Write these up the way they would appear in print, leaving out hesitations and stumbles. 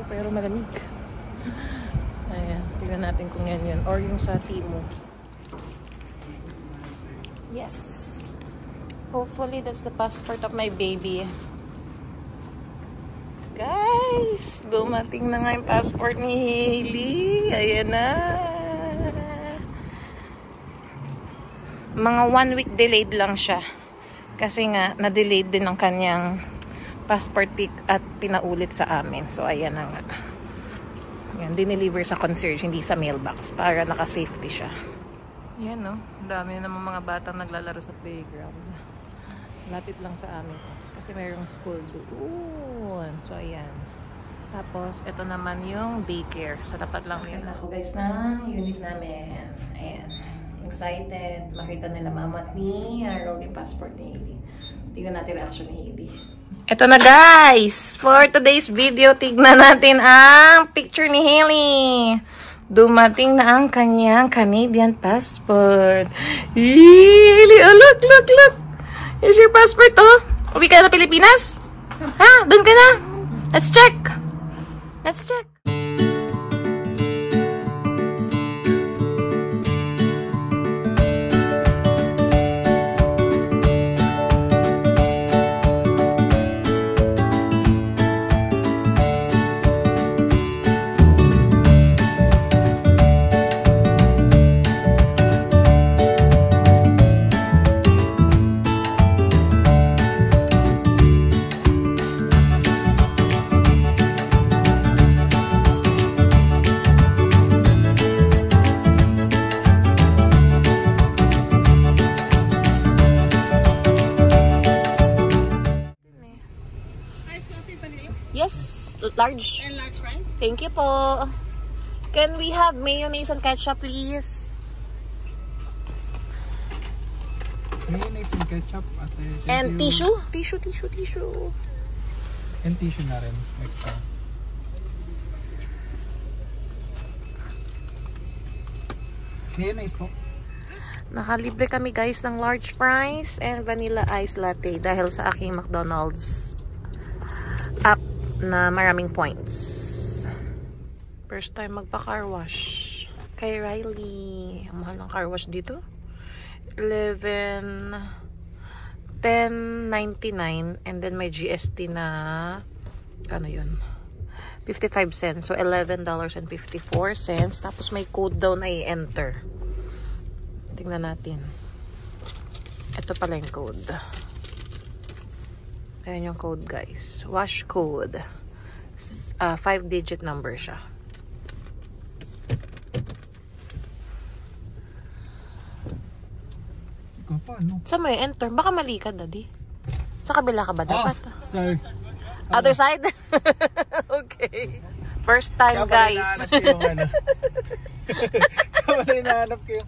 araw pero malamig. Ayan, tignan natin kung yan yun. Or yung sa Timo. Yes. Hopefully that's the passport of my baby. Guys, dumating na nga yung passport ni Hailey. Ayan na. Mga 1 week delayed lang siya. Kasi nga, na-delayed din ang kanyang passport pick at pinaulit sa amin. So, ayan na nga. Ayan, dineliver sa concierge, hindi sa mailbox. Para naka-safety siya. Ayan, no? Dami na naman mga batang naglalaro sa playground. Lapit lang sa amin. Kasi mayroong school doon. So, ayan. Tapos, ito naman yung daycare. So, dapat lang yun. Ako, guys, na unit namin. Ayan. Excited. Makita nila mama at ni Harold yung passport ni Hailey. Tingnan natin reaction ni Hailey. Ito na, guys! For today's video, tignan natin ang picture ni Hailey. Dumating na ang kanyang Canadian passport. Hailey! Oh, look, look, look! Here's your passport, oh! Uwi ka na Pilipinas? Ha? Doon ka na? Let's check! Let's check! Yes, large. And large fries? Thank you po. Can we have mayonnaise and ketchup, please? Mayonnaise and ketchup. And tissue? Tissue. And tissue na rin. Extra. Mayonnaise po. Nakalibre kami, guys, ng large fries and vanilla ice latte dahil sa aking McDonald's app na maraming points. First time magpa-car wash kay Riley. Ang mahal ng car wash dito. 10.99 and then may GST na kano yun? 55 cents. So $11.54. Tapos may code daw na i-enter. Tingnan natin. Ito pala yung code. Ayan yung code, guys. Wash code. 5-digit number siya. Ikaw pa, ano? Saan mo enter? Baka mali ka, daddy. Sa kabila ka ba dapat? Sorry. Other side? Okay. First time, guys. Kaya hinahanap ko yung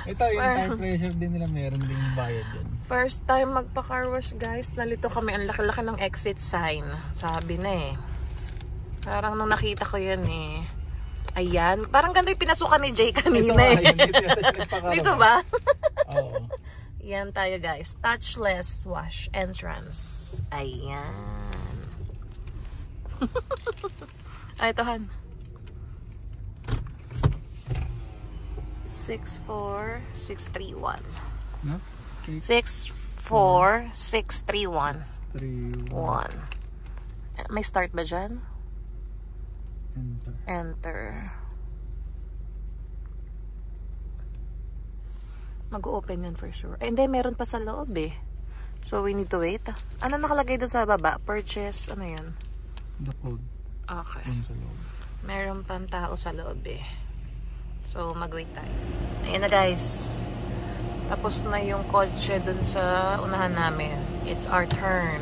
ito, yung tire pressure din nila. Meron din bayad din. First time magpa-car wash, guys. Nalito kami. Ang laki-laki ng exit sign. Sabi na eh. Parang nung nakita ko yan eh. Ayan. Parang ganda yung pinasukan ni Jay kanina eh. Dito ba? Oo. Yan tayo, guys. Touchless wash entrance. Ayan. Ay, ito, Han. 64631. No? 64631. 1. May start ba dyan? Enter. Mag-open yan for sure. Eh, hindi, meron pa sa loob eh. So, we need to wait. Ano nakalagay doon sa baba? Purchase, ano yun? The code. Okay. Sa loob. Meron pang tao sa loob eh. So, mag-wait tayo. Ayan na, guys. Tapos na yung kotse dun sa unahan namin. It's our turn.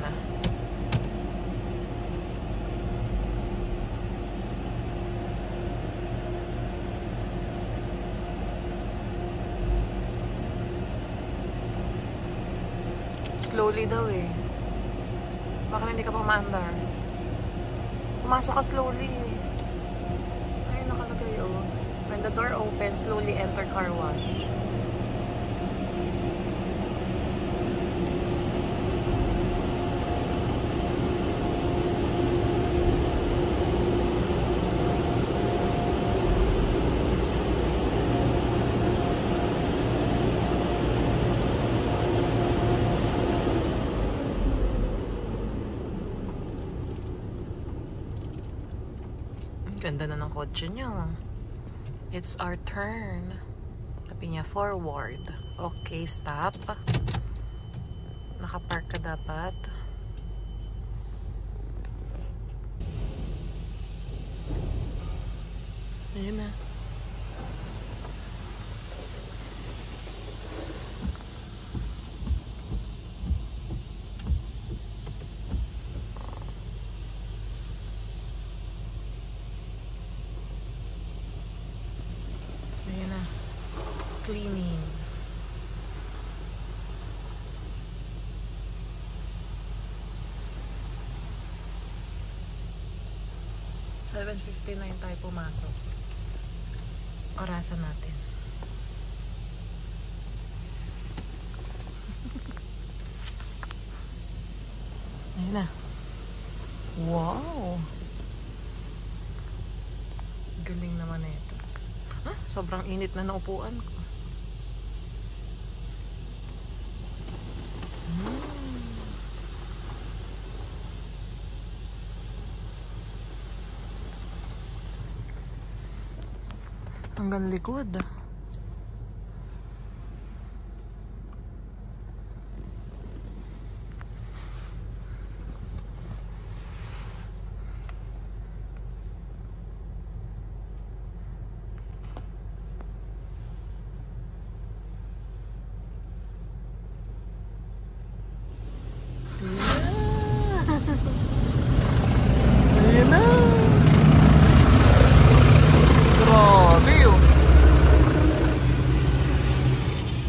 Slowly daw eh. Baka hindi ka pa maandar. Pumasok ka slowly eh. Ayun, nakalagay oh. When the door opens, slowly enter car wash. Ganda na ng kotse niya. It's our turn. Sabi niya, forward. Okay, stop. Nakapark ka dapat. Ayan na. Ayan na. Cleaning. $7:59 tayo pumasok. Orasan natin. Ayan na. Wow! Galing naman na ito. Huh? Sobrang init na naupuan ko. Hanggang likod. Ayan na. Grabe yun.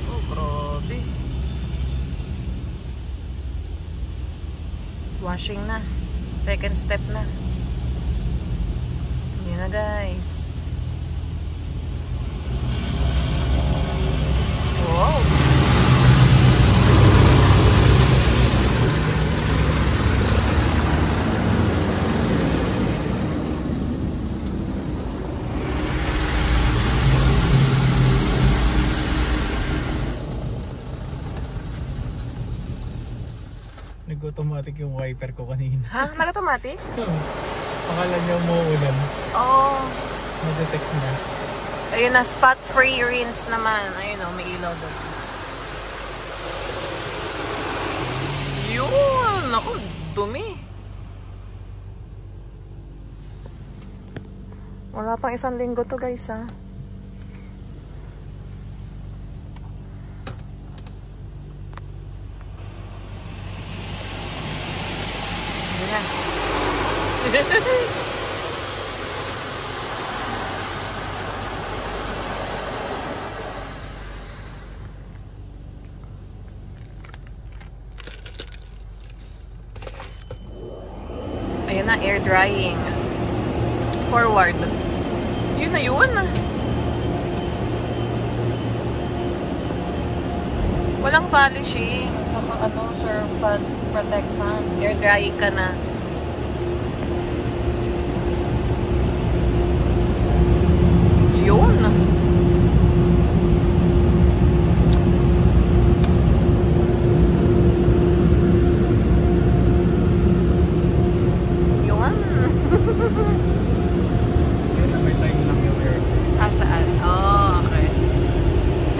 Oh, grabe. Washing na. Second step na. Ayan na guys. Wow. Nag-automatic yung wiper ko kanina. Ha? Nag-automatic? Akala niya umuulan. Oo. Na-detect na. Ayun na, spot free rinse naman. Ayun o, may ilaw doon. Yun! Ako, dumi. Wala pang 1 linggo to guys ha. Ayan na, air drying. Forward. Yun na yun. Walang polishing. Saka ano, surfactant protectant. Air drying ka na. Yun. Yun. Ayun na, may time lang yung air. Ah, saan? Oh, okay.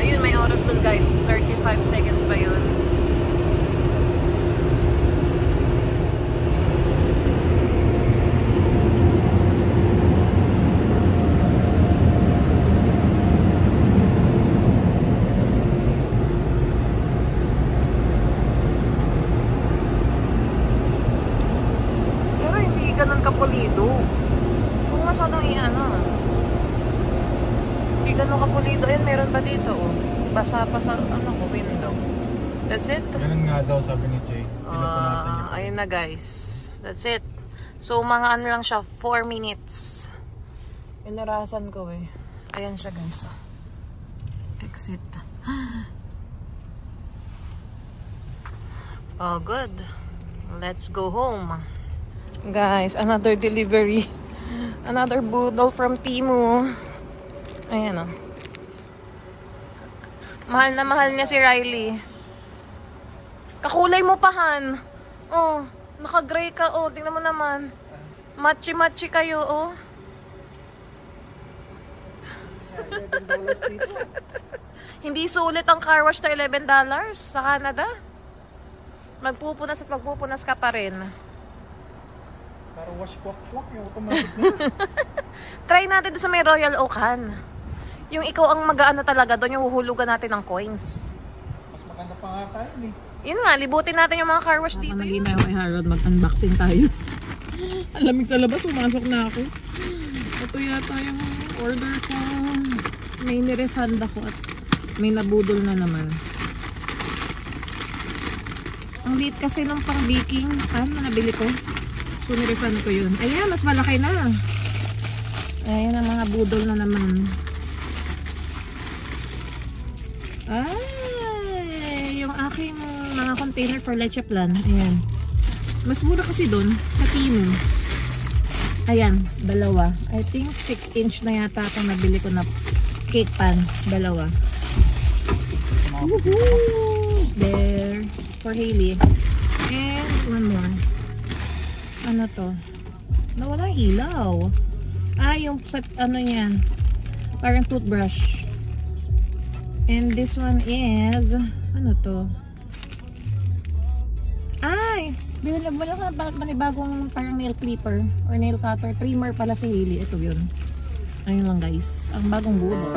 Ayun, may oras dun guys. 35 seconds pa yun. Ganun kapulido. Kung masyadong i-ano. Hindi ganun kapulido. Ayun, meron pa dito. Oh. Basa pa sa ano ko, window. That's it. Ganun nga daw, sabi ni Jay. Pinupunasan niya. Ayun na guys. That's it. So, mga ano lang siya, 4 minutes. Inarasan ko eh. Ayan siya guys. Exit. Oh, good. Let's go home. Guys, another delivery. Another boodle from Temu. Ayan o. Mahal na mahal niya si Riley. Kakulay mo pa, Han. Oh, naka-gray ka. Oh, tingnan mo naman. Matchy-matchy kayo, oh. $11 dito. Hindi sulit ang car wash na $11 sa Canada. Magpupunas at magpupunas ka pa rin. Para wash kwak-kwak yung automatic na. Try natin sa may Royal Oakan. Yung ikaw ang mag-ano talaga doon, yung huhulugan natin ng coins. Mas maganda pa nga tayo eh. Yun nga, libutin natin yung mga car wash dito. Naging tayo kay Harold, mag-unboxing tayo. Ang lamig sa labas, pumasok na ako. Ito yata yung order ko. May nirefund ako at may nabudol na naman. Ang liit kasi nung pang baking pan na nabili ko. So nirefund ko yun. Ayan, mas malaki na. Ayan ang mga budol na naman. Ay, yung aking mga container for leche plan. Ayan. Mas mura kasi doon sa Temu. Ayan, dalawa. I think 6-inch na yata itong nabili ko na cake pan. Dalawa. Woohoo! There. For Hailey. And one more. Ano to? Nawala yung ilaw. Ah, yung ano yan. Parang toothbrush. And this one is ano to? Ay! Wala ka panibagong parang nail clipper or nail cutter. Trimmer pala si Hailey. Ito yun. Ayun lang guys. Ang bagong budol.